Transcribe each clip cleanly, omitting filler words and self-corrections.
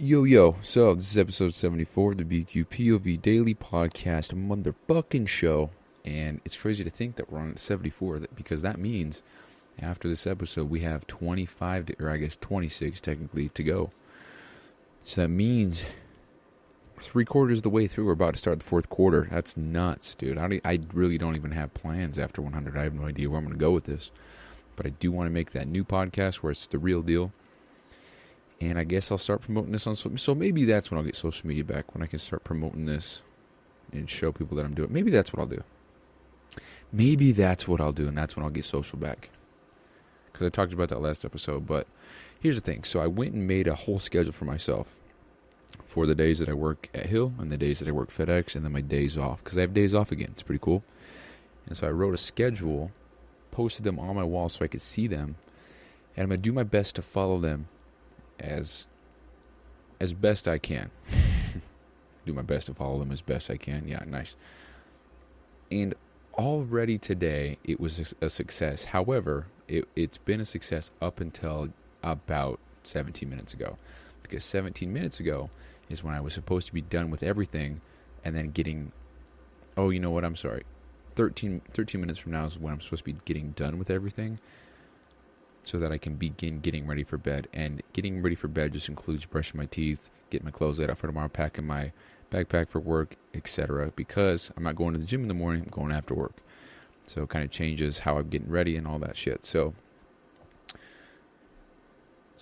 Yo, so this is episode 74 of the bq.POV Daily Podcast motherfucking show. And it's crazy to think that we're on 74 because that means after this episode we have 25, or I guess 26 technically, to go. So that means 3/4 of the way through, we're about to start the fourth quarter. That's nuts, dude. I really don't even have plans after 100. I have no idea where I'm going to go with this. But I do want to make that new podcast where it's the real deal. And I guess I'll start promoting this on so maybe that's when I'll get social media back, when I can start promoting this and show people that I'm doing. Maybe that's what I'll do. Maybe that's what I'll do, and that's when I'll get social back. Because I talked about that last episode. But here's the thing. So I went and made a whole schedule for myself for the days that I work at Hill and the days that I work FedEx and then my days off. Because I have days off again. It's pretty cool. And so I wrote a schedule, posted them on my wall so I could see them. And I'm going to do my best to follow them as best I can. Do my best to follow them as best I can. Yeah, nice. And already today, it was a success. However, it's been a success up until about 17 minutes ago. Because 17 minutes ago is when I was supposed to be done with everything and then getting... Oh, you know what? I'm sorry. 13 minutes from now is when I'm supposed to be getting done with everything, so that I can begin getting ready for bed. And getting ready for bed just includes brushing my teeth, getting my clothes laid out for tomorrow, packing my backpack for work, etc. Because I'm not going to the gym in the morning, I'm going after work. So it kind of changes how I'm getting ready and all that shit. So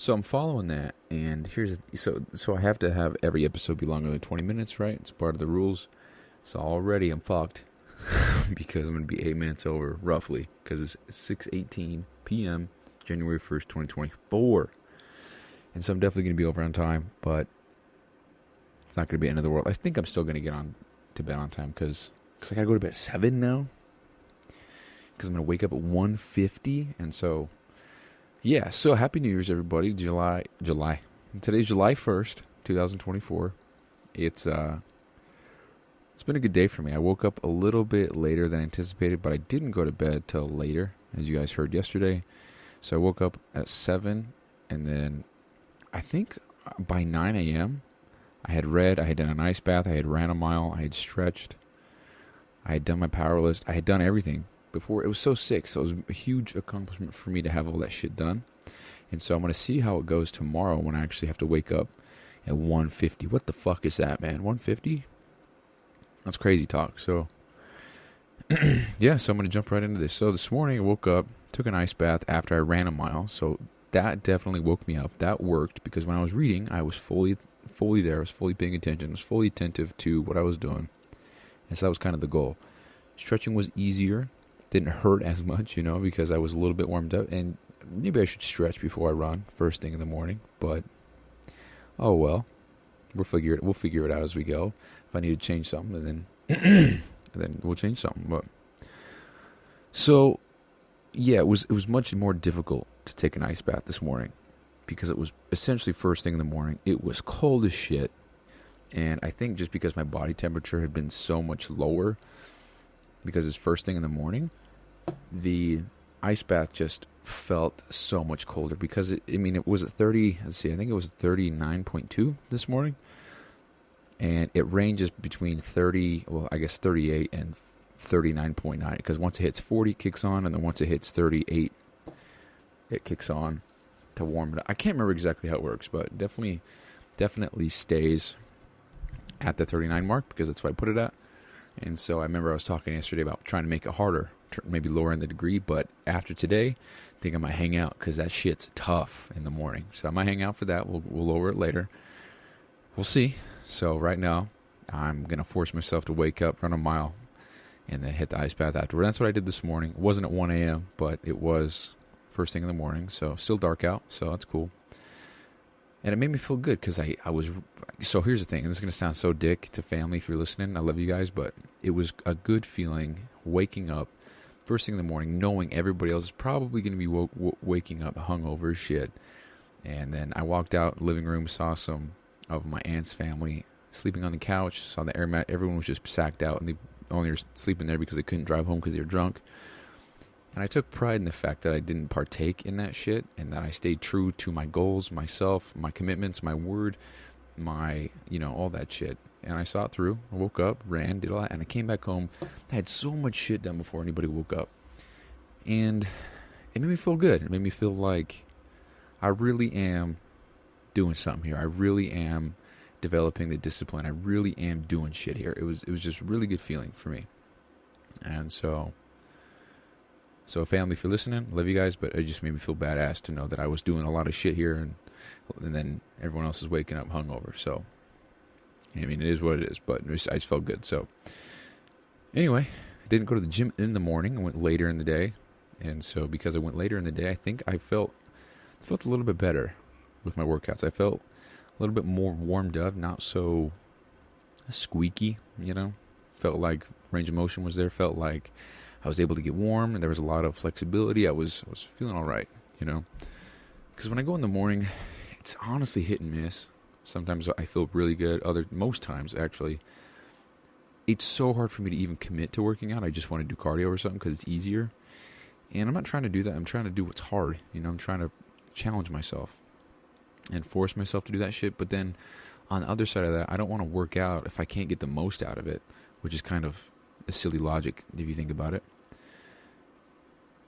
I'm following that, and so I have to have every episode be longer than 20 minutes, right? It's part of the rules. So already I'm fucked because I'm going to be 8 minutes over, roughly, because it's 6:18 p.m., January 1st, 2024. And so I'm definitely going to be over on time, but it's not going to be the end of the world. I think I'm still going to get on to bed on time because I got to go to bed at 7 now. Because I'm going to wake up at 1:50. And so, yeah. So happy New Year's, everybody. July. Today's July 1st, 2024. It's been a good day for me. I woke up a little bit later than anticipated, but I didn't go to bed till later, as you guys heard yesterday. So I woke up at 7, and then I think by 9 a.m., I had read, I had done an ice bath, I had ran a mile, I had stretched, I had done my Powerlist, I had done everything before. It was so sick, so it was a huge accomplishment for me to have all that shit done. And so I'm going to see how it goes tomorrow when I actually have to wake up at 1:50. What the fuck is that, man? 1:50? That's crazy talk. So, yeah, so I'm going to jump right into this. So this morning I woke up, took an ice bath after I ran a mile. So that definitely woke me up. That worked because when I was reading, I was fully there. I was fully paying attention. I was fully attentive to what I was doing. And so that was kind of the goal. Stretching was easier. Didn't hurt as much, because I was a little bit warmed up. And maybe I should stretch before I run first thing in the morning. But, oh well. We'll figure it out as we go. If I need to change something, then we'll change something. But so, yeah, it was much more difficult to take an ice bath this morning because it was essentially first thing in the morning. It was cold as shit, and I think just because my body temperature had been so much lower because it's first thing in the morning, the ice bath just felt so much colder because it was at 30. Let's see, I think it was 39.2 this morning. And it ranges between 38 and 39.9. Because once it hits 40, it kicks on. And then once it hits 38, it kicks on to warm it up. I can't remember exactly how it works. But definitely stays at the 39 mark. Because that's what I put it at. And so I remember I was talking yesterday about trying to make it harder. Maybe lowering the degree. But after today, I think I might hang out. Because that shit's tough in the morning. So I might hang out for that. We'll lower it later. We'll see. So right now, I'm going to force myself to wake up, run a mile, and then hit the ice bath afterward. That's what I did this morning. It wasn't at 1 a.m., but it was first thing in the morning. So still dark out, so that's cool. And it made me feel good because I was... So here's the thing, and this is going to sound so dick to family if you're listening. I love you guys, but it was a good feeling waking up first thing in the morning, knowing everybody else is probably going to be waking up hungover as shit. And then I walked out, living room, saw some of my aunt's family sleeping on the couch, saw the air mat. Everyone was just sacked out, and they only were sleeping there because they couldn't drive home because they were drunk. And I took pride in the fact that I didn't partake in that shit, and that I stayed true to my goals, myself, my commitments, my word, my, all that shit. And I saw it through. I woke up, ran, did all that, and I came back home. I had so much shit done before anybody woke up. And it made me feel good. It made me feel like I really am doing something here. I really am developing the discipline. I really am doing shit here. It was just a really good feeling for me. And so family, if you're listening, I love you guys, but it just made me feel badass to know that I was doing a lot of shit here, and then everyone else is waking up hungover. So, I mean, it is what it is, but I just felt good. So, anyway, I didn't go to the gym in the morning. I went later in the day, and so because I went later in the day, I think I felt a little bit better with my workouts. I felt a little bit more warmed up, not so squeaky, Felt like range of motion was there. Felt like I was able to get warm, and there was a lot of flexibility. I was feeling all right, Because when I go in the morning, it's honestly hit and miss. Sometimes I feel really good. Most times, actually, it's so hard for me to even commit to working out. I just want to do cardio or something because it's easier. And I'm not trying to do that. I'm trying to do what's hard. I'm trying to challenge myself and force myself to do that shit. But then on the other side of that, I don't want to work out if I can't get the most out of it, which is kind of a silly logic if you think about it.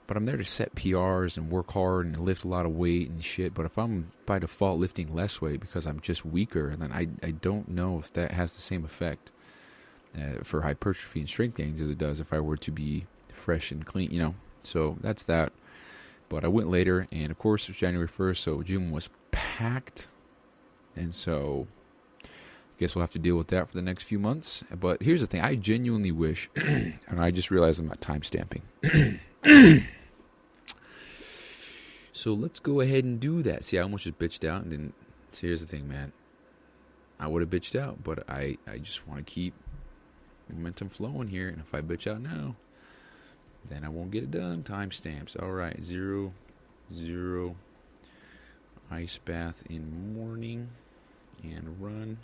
But I'm there to set PRs and work hard and lift a lot of weight and shit. But if I'm by default lifting less weight because I'm just weaker, then I don't know if that has the same effect for hypertrophy and strength gains as it does if I were to be fresh and clean, So that's that. But I went later, and of course it was January 1st, so gym was packed. And so I guess we'll have to deal with that for the next few months. But here's the thing. I genuinely wish, and I just realized I'm not time stamping. So let's go ahead and do that. See, I almost just bitched out and didn't. See, here's the thing, man. I would have bitched out, but I just want to keep momentum flowing here. And if I bitch out now, then I won't get it done. Timestamps. All right. 0, ice bath in morning and run.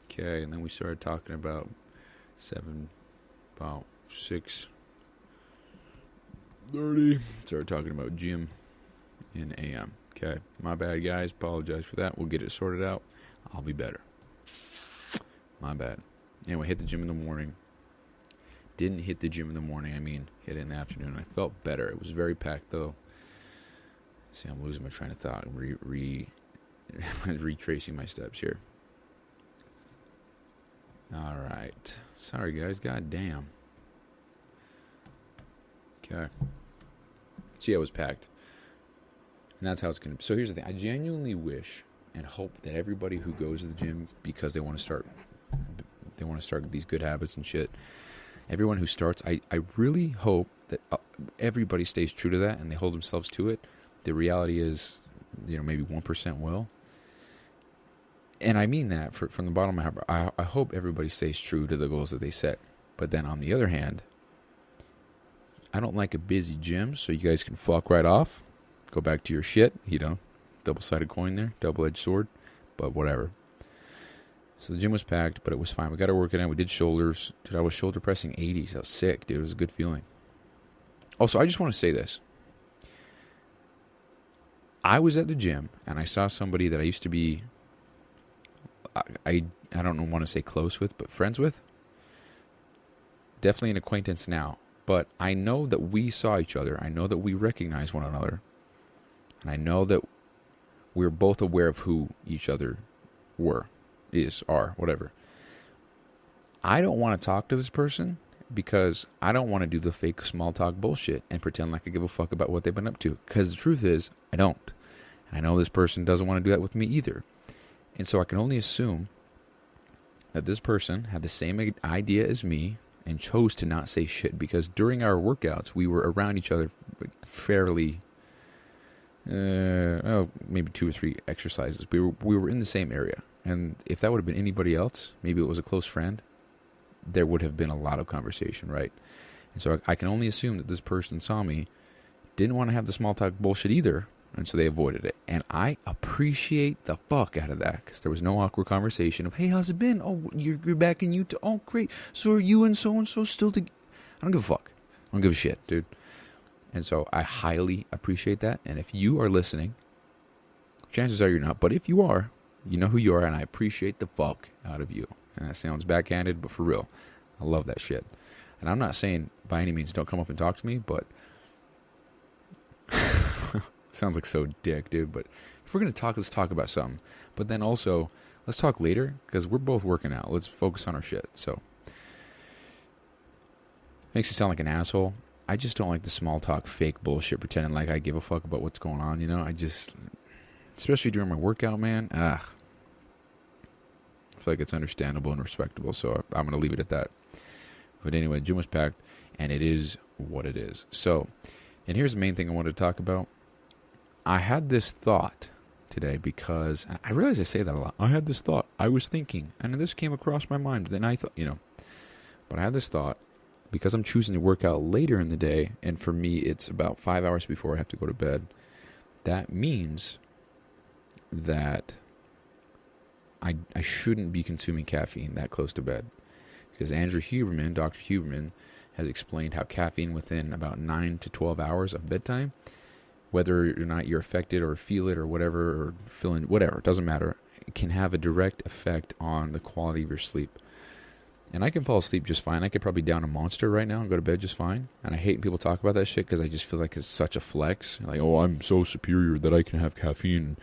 Okay. And then we started talking about 6:30. Started talking about gym in AM. Okay. My bad, guys. Apologize for that. We'll get it sorted out. I'll be better. My bad. Anyway, hit the gym in the morning. Didn't hit the gym in the morning. I mean, hit it in the afternoon. I felt better. It was very packed, though. See, I'm losing my train of thought. Retracing my steps here. All right. Sorry, guys. God damn. Okay. See, I was packed. And that's how it's going to be. So here's the thing. I genuinely wish and hope that everybody who goes to the gym because they want to start these good habits and shit, everyone who starts, I really hope that everybody stays true to that and they hold themselves to it. The reality is, maybe 1% will. And I mean that from the bottom of my heart. I hope everybody stays true to the goals that they set. But then on the other hand, I don't like a busy gym, so you guys can fuck right off. Go back to your shit, double-sided coin there, double-edged sword, but whatever. So the gym was packed, but it was fine. We got our workout in. We did shoulders. Dude, I was shoulder pressing 80s. I was sick, dude. It was a good feeling. Also, I just want to say this. I was at the gym, and I saw somebody that I used to be, I don't want to say close with, but friends with. Definitely an acquaintance now. But I know that we saw each other. I know that we recognize one another. And I know that we're both aware of who each other are, whatever. I don't want to talk to this person because I don't want to do the fake small talk bullshit and pretend like I give a fuck about what they've been up to. Because the truth is, I don't. And I know this person doesn't want to do that with me either. And so I can only assume that this person had the same idea as me and chose to not say shit because during our workouts, we were around each other fairly... maybe 2 or 3 exercises. We were in the same area, and if that would have been anybody else, maybe it was a close friend, there would have been a lot of conversation, right? And so I can only assume that this person saw me, didn't want to have the small talk bullshit either, and so they avoided it. And I appreciate the fuck out of that because there was no awkward conversation of, hey, how's it been? Oh, you're back in Utah. Oh, great. So are you and so still together? I don't give a fuck. I don't give a shit, dude. And so I highly appreciate that. And if you are listening, chances are you're not. But if you are, You know who you are, and I appreciate the fuck out of you. And that sounds backhanded, but for real, I love that shit. And I'm not saying by any means don't come up and talk to me, but sounds like so dick, dude. But if we're going to talk, let's talk about something. But then also, let's talk later, because we're both working out. Let's focus on our shit. So, makes you sound like an asshole. I just don't like the small talk, fake bullshit, pretending like I give a fuck about what's going on, you know? I just, especially during my workout, man, I feel like it's understandable and respectable, so I'm going to leave it at that. But anyway, gym was packed, and it is what it is. So, and here's the main thing I wanted to talk about. I had this thought today because, I realize I say that a lot. I had this thought. I was thinking, and this came across my mind. Then I thought, but I had this thought because I'm choosing to work out later in the day, and for me, it's about 5 hours before I have to go to bed. That means that I shouldn't be consuming caffeine that close to bed. Because Dr. Huberman, has explained how caffeine within about 9 to 12 hours of bedtime, whether or not you're affected or feel it or whatever, or feeling whatever, it doesn't matter, it can have a direct effect on the quality of your sleep. And I can fall asleep just fine. I could probably down a Monster right now and go to bed just fine. And I hate when people talk about that shit because I just feel like it's such a flex. Like, oh, I'm so superior that I can have caffeine and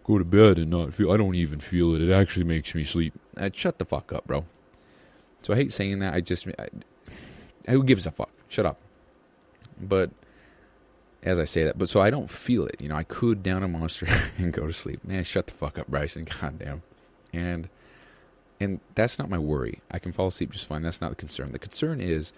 go to bed and not feel. I don't even feel it. It actually makes me sleep. Shut the fuck up, bro. So I hate saying that. Who gives a fuck? Shut up. But as I say that, so I don't feel it. I could down a Monster and go to sleep. Man, shut the fuck up, Bryson. Goddamn. And that's not my worry. I can fall asleep just fine. That's not the concern. The concern is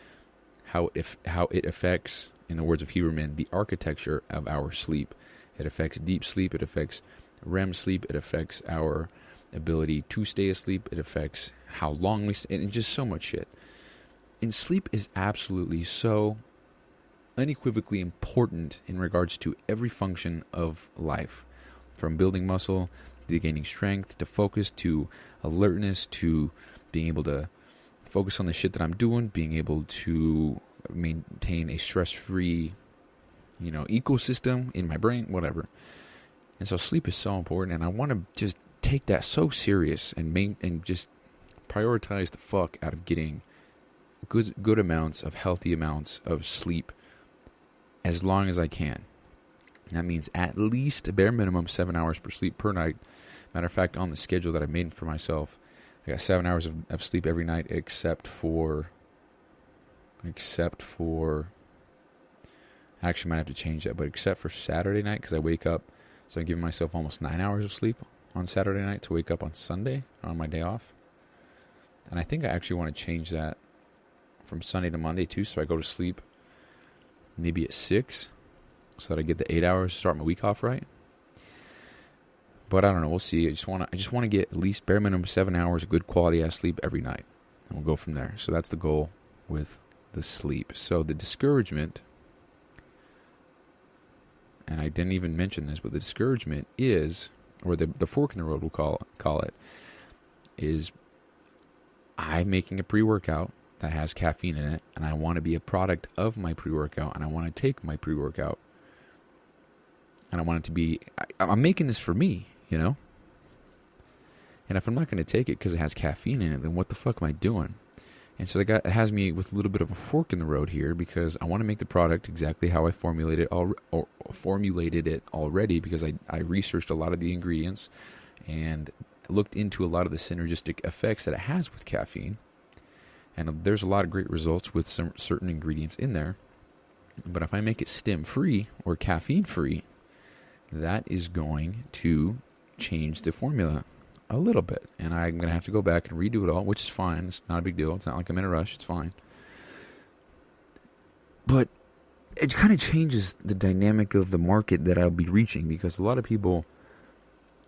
how it affects, in the words of Huberman, the architecture of our sleep. It affects deep sleep. It affects REM sleep. It affects our ability to stay asleep. It affects how long we stay, and just so much shit. And sleep is absolutely so unequivocally important in regards to every function of life, from building muscle to gaining strength, to focus, to alertness, to being able to focus on the shit that I'm doing, being able to maintain a stress-free, ecosystem in my brain, whatever. And so sleep is so important, and I want to just take that so serious and just prioritize the fuck out of getting good amounts of healthy amounts of sleep as long as I can. That means at least a bare minimum 7 hours per sleep per night. Matter of fact, on the schedule that I made for myself, I got 7 hours of sleep every night except for I actually might have to change that, but except for Saturday night, because I wake up, so I'm giving myself almost 9 hours of sleep on Saturday night to wake up on Sunday on my day off. And I think I actually want to change that from Sunday to Monday too, so I go to sleep maybe at 6, so that I get the 8 hours to start my week off right. But I don't know, we'll see. I just want to get at least bare minimum 7 hours of good quality ass sleep every night, and we'll go from there. So that's the goal with the sleep. So the discouragement, and I didn't even mention this, but the discouragement is, or the fork in the road, we'll call it, is I'm making a pre-workout that has caffeine in it, and I want to be a product of my pre-workout, and I want to take my pre-workout, and I want it to be, I'm making this for me, And if I'm not going to take it because it has caffeine in it, then what the fuck am I doing? And so it has me with a little bit of a fork in the road here, because I want to make the product exactly how I formulated it already, because I researched a lot of the ingredients and looked into a lot of the synergistic effects that it has with caffeine. And there's a lot of great results with some certain ingredients in there. But if I make it stim-free or caffeine-free, that is going to change the formula a little bit. And I'm going to have to go back and redo it all, which is fine. It's not a big deal. It's not like I'm in a rush. It's fine. But it kind of changes the dynamic of the market that I'll be reaching, because a lot of people...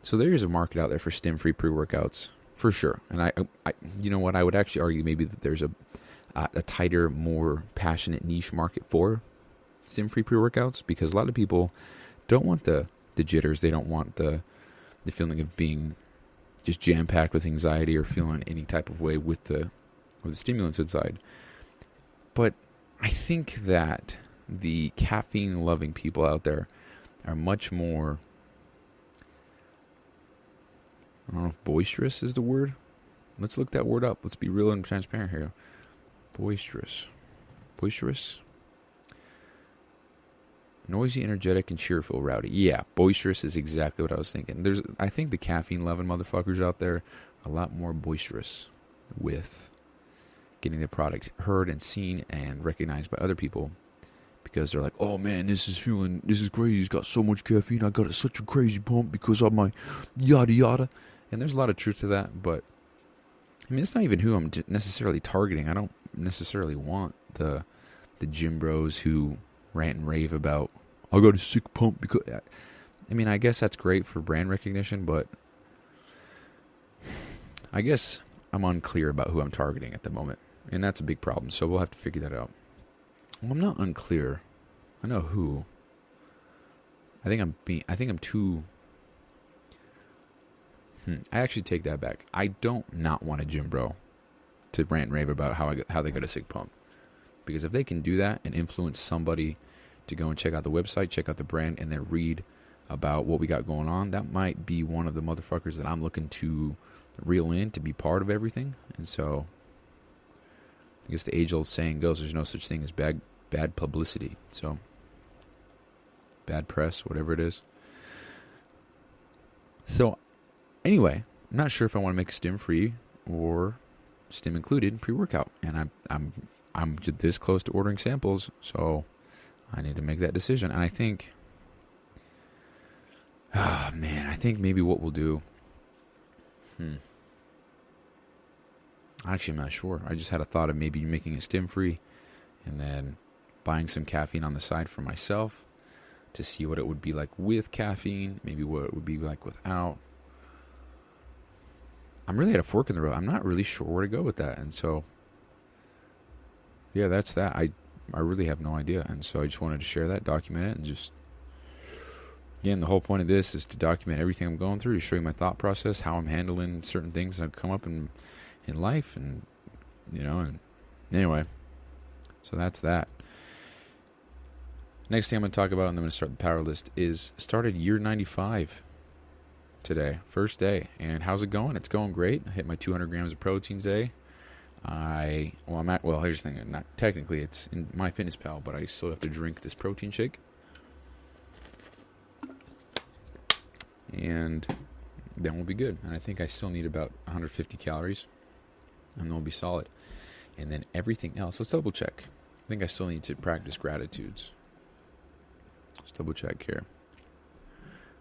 So there is a market out there for stim-free pre-workouts, for sure. And I you know what, I would actually argue maybe that there's a tighter, more passionate niche market for stim-free pre-workouts, because a lot of people don't want the jitters. They don't want the feeling of being just jam-packed with anxiety or feeling any type of way with the stimulants inside. But I think that the caffeine-loving people out there are much more I don't know if boisterous is the word. Let's look that word up. Let's be real and transparent here. Boisterous. Boisterous? Noisy, energetic, and cheerful, rowdy. Yeah, boisterous is exactly what I was thinking. I think the caffeine-loving motherfuckers out there are a lot more boisterous with getting their product heard and seen and recognized by other people, because they're like, oh man, this is crazy. It's got so much caffeine. I got such a crazy pump because of my yada yada. And there's a lot of truth to that, but I mean, it's not even who I'm necessarily targeting. I don't necessarily want the gym bros who rant and rave about, I got a sick pump because... I mean, I guess that's great for brand recognition, but I guess I'm unclear about who I'm targeting at the moment. And that's a big problem, so we'll have to figure that out. Well, I'm not unclear. I know who. I think I'm too... I actually take that back. I don't not want a gym bro to rant and rave about how they got a sick pump. Because if they can do that and influence somebody to go and check out the website, check out the brand, and then read about what we got going on, that might be one of the motherfuckers that I'm looking to reel in to be part of everything. And so, I guess the age-old saying goes, there's no such thing as bad publicity. So, bad press, whatever it is. So, anyway, I'm not sure if I want to make a stim-free or stim-included pre-workout. And I'm this close to ordering samples, so I need to make that decision. And I think, I think maybe what we'll do, actually I'm not sure. I just had a thought of maybe making a stim-free and then buying some caffeine on the side for myself to see what it would be like with caffeine, maybe what it would be like without. I'm really at a fork in the road. I'm not really sure where to go with that, and so... yeah, that's that. I really have no idea. And so I just wanted to share that, document it, and just... again, the whole point of this is to document everything I'm going through, to show you my thought process, how I'm handling certain things that have come up in life, and, and anyway. So that's that. Next thing I'm going to talk about, and then I'm going to start the Powerlist, is started year 95 today. First day. And how's it going? It's going great. I hit my 200 grams of protein today. Here's the thing. Not technically, it's in MyFitnessPal, but I still have to drink this protein shake. And then we'll be good. And I think I still need about 150 calories, and then we'll be solid. And then everything else, let's double check. I think I still need to practice gratitudes. Let's double check here.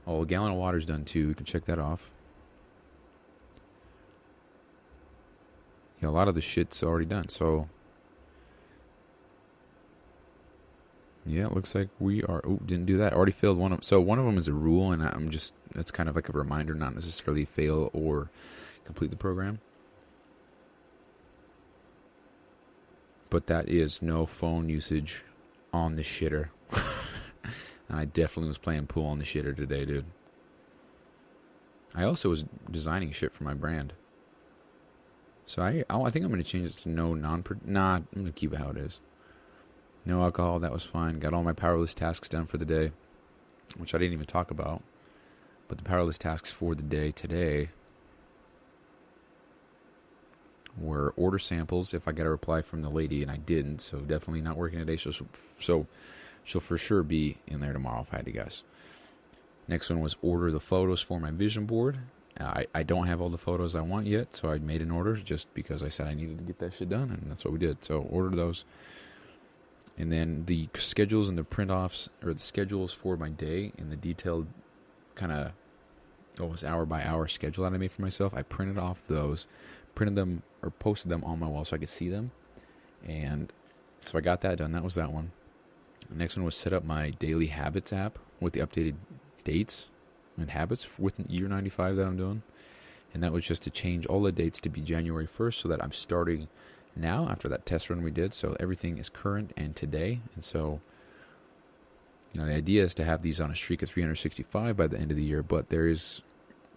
Oh, a gallon of water's done too. We can check that off. A lot of the shit's already done. So, yeah, it looks like we are... oh, didn't do that. Already failed one of them. So one of them is a rule, and that's kind of like a reminder, not necessarily fail or complete the program. But that is no phone usage on the shitter. And I definitely was playing pool on the shitter today, dude. I also was designing shit for my brand. So I think I'm going to change it to I'm going to keep it how it is. No alcohol, that was fine. Got all my Powerlist tasks done for the day, which I didn't even talk about. But the Powerlist tasks for the day today were order samples if I got a reply from the lady, and I didn't, so definitely not working today. So she'll for sure be in there tomorrow if I had to guess. Next one was order the photos for my vision board. I don't have all the photos I want yet, so I made an order just because I said I needed to get that shit done, and that's what we did. So ordered those. And then the schedules and the print-offs, or the schedules for my day and the detailed kind of almost hour-by-hour schedule that I made for myself, I printed off those, printed them, or posted them on my wall so I could see them. And so I got that done. That was that one. The next one was set up my daily habits app with the updated dates and habits with year 95 that I'm doing. And that was just to change all the dates to be January 1st so that I'm starting now after that test run we did. So everything is current and today. And so, the idea is to have these on a streak of 365 by the end of the year. But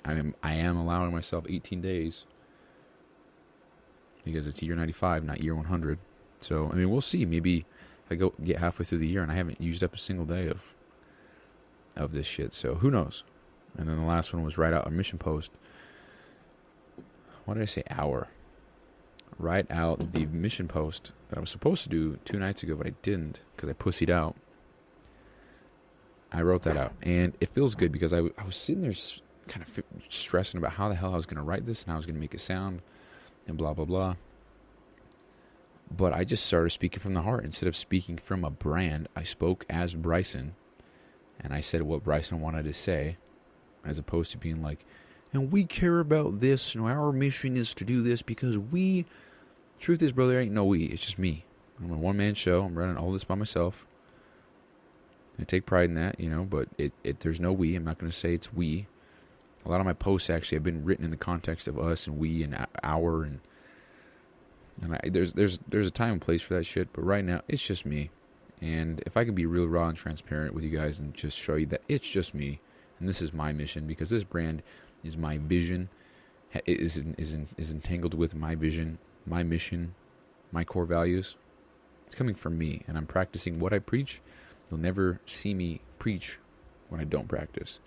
I am allowing myself 18 days because it's year 95, not year 100. So, we'll see. Maybe I get halfway through the year and I haven't used up a single day of this shit. So who knows? And then the last one was write out a mission post Why did I say hour? Write out the mission post that I was supposed to do 2 nights ago, but I didn't because I pussied out. I wrote that out, and it feels good because I was sitting there kind of stressing about how the hell I was going to write this and how I was going to make it sound and blah, blah, blah. But I just started speaking from the heart. Instead of speaking from a brand, I spoke as Bryson, and I said what Bryson wanted to say, as opposed to being like, and we care about this, our mission is to do this because we... Truth is, brother, ain't no we, it's just me. I'm a one-man show, I'm running all this by myself. I take pride in that, but there's no we. I'm not going to say it's we. A lot of my posts actually have been written in the context of us and we and our and there's a time and place for that shit, but right now it's just me. And if I can be real raw and transparent with you guys and just show you that it's just me and this is my mission because this brand is my vision, is entangled with my vision, my mission, my core values. It's coming from me, and I'm practicing what I preach. You'll never see me preach when I don't practice.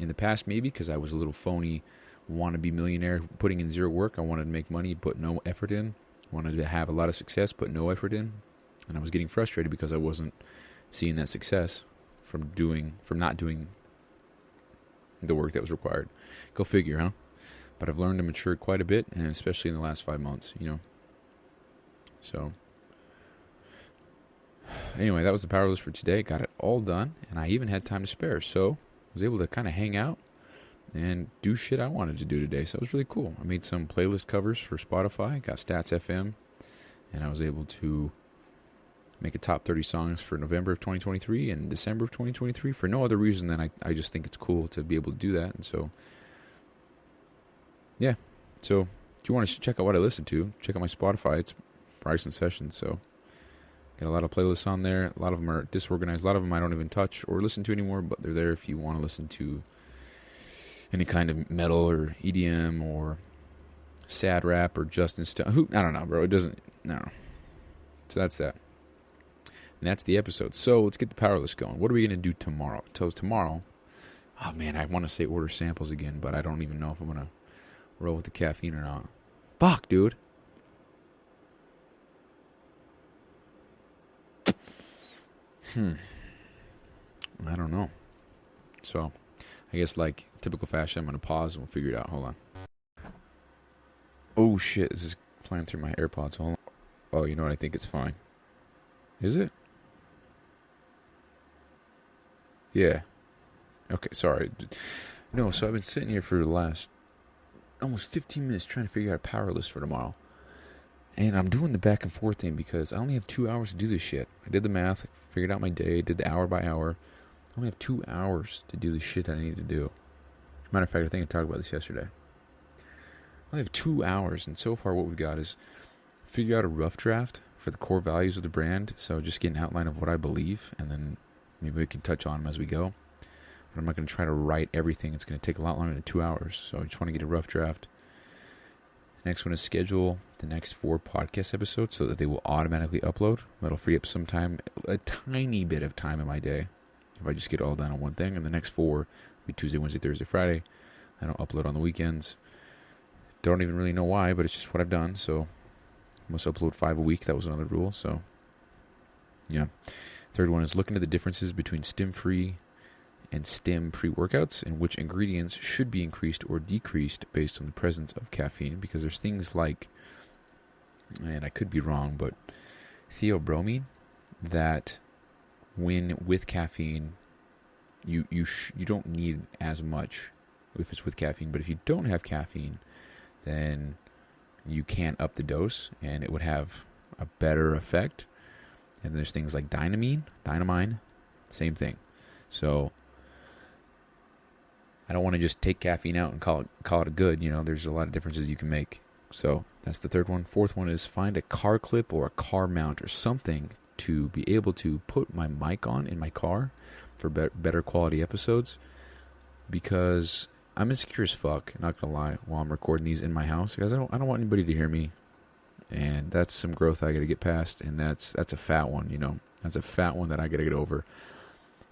In the past, maybe, because I was a little phony, wannabe millionaire, putting in zero work. I wanted to make money, put no effort in. Wanted to have a lot of success, put no effort in. And I was getting frustrated because I wasn't seeing that success from not doing the work that was required. Go figure, huh? But I've learned to mature quite a bit, and especially in the last 5 months, So, anyway, that was the Powerlist for today. Got it all done, and I even had time to spare. So, I was able to kind of hang out and do shit I wanted to do today. So, it was really cool. I made some playlist covers for Spotify, got Stats FM, and I was able to make a top 30 songs for November of 2023 and December of 2023 for no other reason than I just think it's cool to be able to do that. And so, yeah. So, if you want to check out what I listen to, check out my Spotify. It's Bryson Sessions. So, got a lot of playlists on there. A lot of them are disorganized. A lot of them I don't even touch or listen to anymore, but they're there if you want to listen to any kind of metal or EDM or sad rap or Justin Stone. I don't know, bro. It doesn't, no. So that's that. And that's the episode. So let's get the Powerlist going. What are we going to do tomorrow? So tomorrow, oh man, I want to say order samples again, but I don't even know if I'm going to roll with the caffeine or not. Fuck, dude. I don't know. So, I guess like typical fashion, I'm going to pause and we'll figure it out. Hold on. Oh shit, this is playing through my AirPods. Hold on. Oh, you know what? I think it's fine. Is it? Yeah. Okay, sorry. No, so I've been sitting here for the last almost 15 minutes trying to figure out a power list for tomorrow. And I'm doing the back and forth thing because I only have 2 hours to do this shit. I did the math, figured out my day, did the hour by hour. I only have 2 hours to do the shit that I need to do. As a matter of fact, I think I talked about this yesterday. I only have 2 hours, and so far what we've got is figure out a rough draft for the core values of the brand. So just get an outline of what I believe, and then maybe we can touch on them as we go. But I'm not going to try to write everything. It's going to take a lot longer than 2 hours. So I just want to get a rough draft. Next one is schedule the next 4 podcast episodes so that they will automatically upload. That'll free up some time, a tiny bit of time in my day, if I just get it all done on one thing. And the next 4 will be Tuesday, Wednesday, Thursday, Friday. I don't upload on the weekends. Don't even really know why, but it's just what I've done. So I must upload 5 a week. That was another rule. So yeah. Third one is look into the differences between stim-free and stim pre-workouts and which ingredients should be increased or decreased based on the presence of caffeine, because there's things like, and I could be wrong, but theobromine that when with caffeine you don't need as much if it's with caffeine, but if you don't have caffeine then you can up the dose and it would have a better effect. And there's things like dynamine, same thing. So I don't want to just take caffeine out and call it a good. There's a lot of differences you can make. So that's the third one. Fourth one is find a car clip or a car mount or something to be able to put my mic on in my car for better quality episodes, because I'm insecure as fuck, not gonna lie, while I'm recording these in my house, because I don't want anybody to hear me. And that's some growth I got to get past, and that's a fat one, That's a fat one that I got to get over.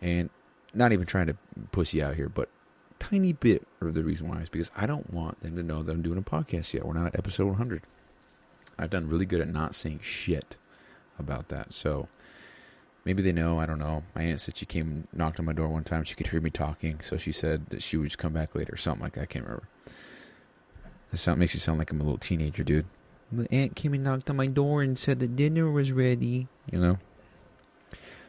And not even trying to pussy out here, but tiny bit of the reason why is because I don't want them to know that I'm doing a podcast yet. We're not at episode 100. I've done really good at not saying shit about that. So maybe they know, I don't know. My aunt said she came and knocked on my door one time. She could hear me talking, so she said that she would just come back later or something like that. I can't remember. That makes you sound like I'm a little teenager, dude. My aunt came and knocked on my door and said the dinner was ready, you know.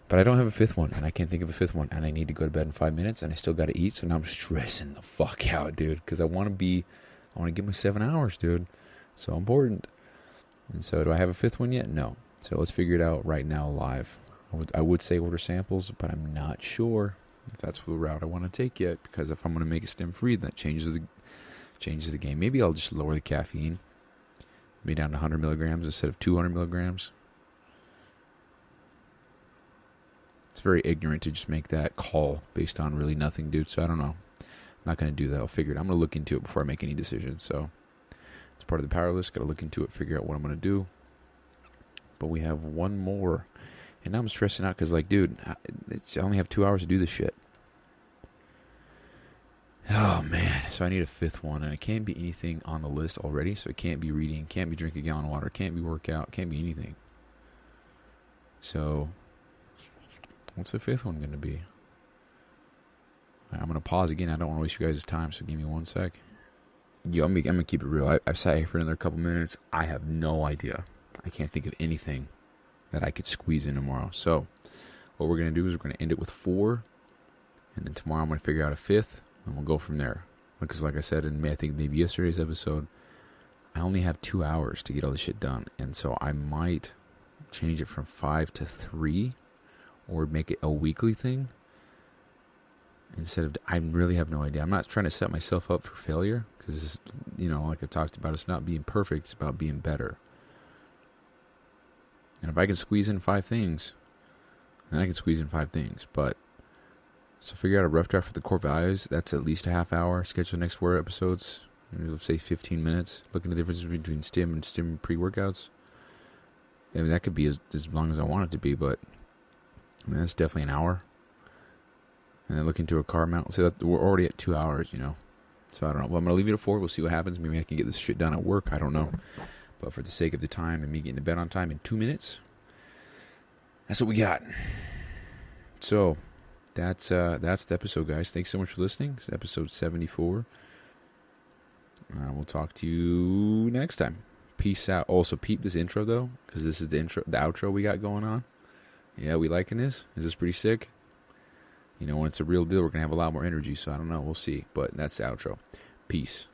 But I don't have a fifth one, and I can't think of a fifth one, and I need to go to bed in 5 minutes, and I still got to eat, so now I'm stressing the fuck out, dude, because I want to get my 7 hours, dude. So important. And so do I have a fifth one yet? No. So let's figure it out right now live. I would say order samples, but I'm not sure if that's the route I want to take yet, because if I'm going to make it stem-free, that changes the game. Maybe I'll just lower the caffeine. Maybe down to 100 milligrams instead of 200 milligrams. It's very ignorant to just make that call based on really nothing, dude. So I don't know. I'm not going to do that. I'll figure it. I'm going to look into it before I make any decisions. So it's part of the Powerlist. Got to look into it, figure out what I'm going to do. But we have one more. And now I'm stressing out because, like, dude, I only have 2 hours to do this shit. Oh, man. So I need a fifth one. And it can't be anything on the list already. So it can't be reading, can't be drinking a gallon of water, can't be workout, can't be anything. So what's the fifth one going to be? I'm going to pause again. I don't want to waste you guys' time, so give me 1 sec. Yo, I'm going to keep it real. I've sat here for another couple minutes. I have no idea. I can't think of anything that I could squeeze in tomorrow. So what we're going to do is we're going to end it with 4. And then tomorrow I'm going to figure out a fifth. And we'll go from there. Because like I said I think maybe yesterday's episode, I only have 2 hours to get all this shit done. And so I might change it from 5 to 3. Or make it a weekly thing. Instead of, I really have no idea. I'm not trying to set myself up for failure. Because, like I talked about, it's not being perfect. It's about being better. And if I can squeeze in 5 things, then I can squeeze in 5 things. But, so figure out a rough draft for the core values. That's at least a half hour. Schedule the next 4 episodes. Let's say 15 minutes. Look at the differences between stim and stim pre-workouts. I mean, that could be as long as I want it to be, but that's definitely an hour. And then look into a car mount. So we're already at 2 hours, So I don't know. Well, I'm going to leave it at 4. We'll see what happens. Maybe I can get this shit done at work. I don't know. But for the sake of the time and me getting to bed on time in 2 minutes, that's what we got. So that's the episode, guys. Thanks so much for listening. It's episode 74. We'll talk to you next time. Peace out. Also, peep this intro, though, because this is the outro we got going on. Yeah, we liking this? Is this pretty sick? When it's a real deal, we're going to have a lot more energy, so I don't know. We'll see. But that's the outro. Peace.